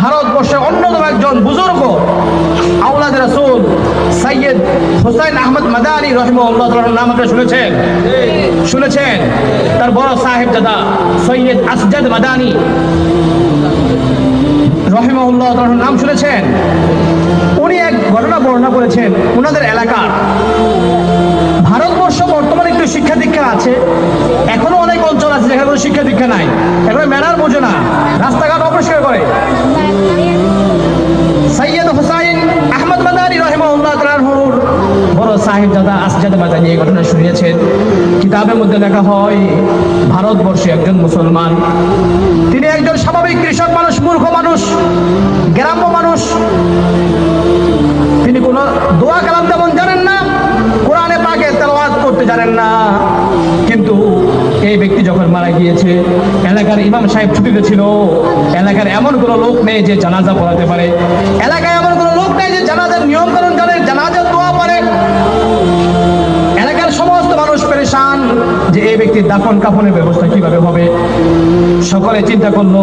ভারতবর্ষের অন্যতম একজন বুজুর্গ আওলাদ রাসূল সৈয়দ হুসাইন আহমদ মাদানী রাহিমাহুল্লাহ তাআলার নাম আপনারা শুনেছেন? তার বড় সাহেবজাদা সৈয়দ আসজাদ মাদানী রাহিমাহুল্লাহ তাআলার নাম শুনেছেন? উনি এক ঘটনা বর্ণনা করেছেন ওনাদের এলাকার। ভারতবর্ষ বর্তমানে একটু শিক্ষা দীক্ষা আছে, এখনো অনেক অঞ্চল আছে যেখানে কোনো শিক্ষা দীক্ষা নাই, এখানে ম্যানার বোঝে না, রাস্তাঘাট অপরিষ্কার করে। সৈয়দ হুসাইন আহমদ মাদানী রাহিমাহুল্লাহ তাআলার বড় সাহেবজাদা আসজাদ মাদানী এই ঘটনা শুনিয়েছেন। কিতাবের মধ্যে লেখা হয়, ভারতবর্ষে একজন মুসলমান, তিনি একজন স্বাভাবিক কৃষক মানুষ, মূর্খ মানুষ, গ্রাম্য মানুষ, তিনি কোনো দোয়া কালাম তেমন জানেন না, কোরআনে পাকে তেলাওয়াত করতে জানেন না। কিন্তু এই ব্যক্তি যখন মারা গিয়েছে, এলাকার ইমাম সাহেব ছুটিতে ছিল, এলাকার এমন কোনো লোক নেই যে জানাজা পড়াতে পারে, এলাকায় এমন কোনো লোক নেই যে জানাজার নিয়ম কানুন জানে, জানাজার দোয়া পারে। এলাকার সমস্ত মানুষ পেরেশান যে এই ব্যক্তির দাফন কাফনের ব্যবস্থা কিভাবে হবে। সকলে চিন্তা করলো,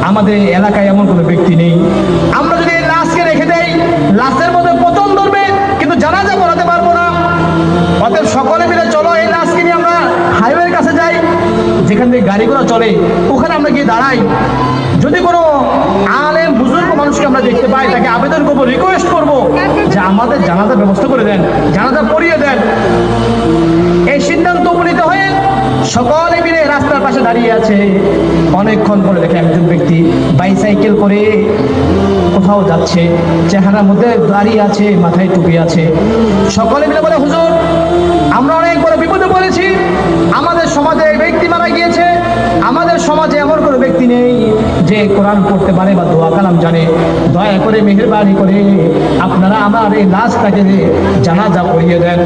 আমাদের এলাকায় এমন কোনো ব্যক্তি নেই, আমরা যদি এই লাশকে রেখে দেই, লাশের মধ্যে পতন ধরবে, কিন্তু জানাজা পড়াতে পারবো না। অতএব সকলে মিলে চলো এই লাশকে নিয়ে আমরা হাইওয়ের কাছে যাই, যেখান থেকে গাড়িগুলো চলে, ওখানে আমরা গিয়ে দাঁড়াই। যদি কোনো আলেম বুজুর্গ মানুষকে আমরা দেখতে পাই, তাকে আবেদন করবো, রিকোয়েস্ট করবো যে আমাদের জানাজার ব্যবস্থা করে দেন, জানাজা পড়িয়ে দেন। এই সিদ্ধান্ত উপনীত হয়ে সকলে মিলে রাস্তার পাশে দাঁড়িয়ে আছে। অনেকক্ষণ পরে দেখে একজন ব্যক্তি বাইসাইকেল করে কোথাও যাচ্ছে, চেহারার মধ্যে দাঁড়িয়ে আছে, মাথায় টুপি আছে। সকলে মিলে বলে, হুজুর, আমরা অনেক বড় বিপদে পড়েছি, আমাদের সমাজে এই ব্যক্তি মারা গিয়েছে, আমাদের সমাজে এমন কোনো ব্যক্তি নেই যে কোরআন পড়তে পারে বা দোয়া কালাম জানে, দয়া করে মেহেরবানি করে আপনারা আমার এই লাশটাকে জানাজা পড়িয়ে দেন।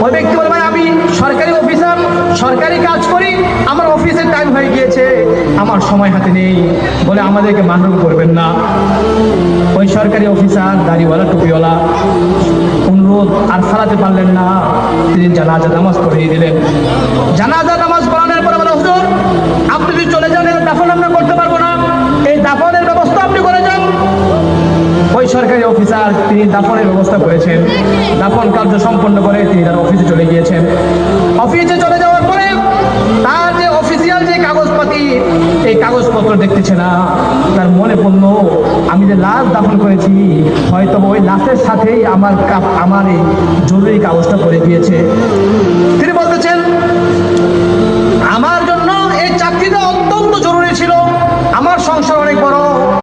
ওই ব্যক্তি বলে, ভাই আমি সরকারি অফিসার, সরকারি কাজ করি, আমার অফিসের টাইম হয়ে গিয়েছে, আমার সময় হাতে নেই, বলে আমাদেরকে মাহরুম করবেন না। ওই সরকারি অফিসার দাড়িওয়ালা টুপিওয়ালা অনুরোধ আর সারাতে পারলেন না, তিনি জানাজা নামাজ পড়িয়ে দিলেন। জানাজা নামাজ পড়ানোর পরে বলে, হুজুর আপনি যদি চলে যান, দাফন আমরা করতে পারবো না, এই দাফনের ব্যবস্থা আপনি করে যান। ওই সরকারি অফিসার তিনি দাফনের ব্যবস্থা করেছেন, দাফন কার্য সম্পন্ন করে তিনি তার অফিসে চলে গিয়েছেন। অফিসে চলে যাওয়ার পরে তার যে অফিসিয়াল যে কাগজপাতি, এই কাগজপত্র দেখতেছে না। তার মনে পড়লো, আমি যে লাশ দাফন করেছি, হয়তো ওই লাশের সাথেই আমার এই জরুরি কাগজটা পড়ে গিয়েছে।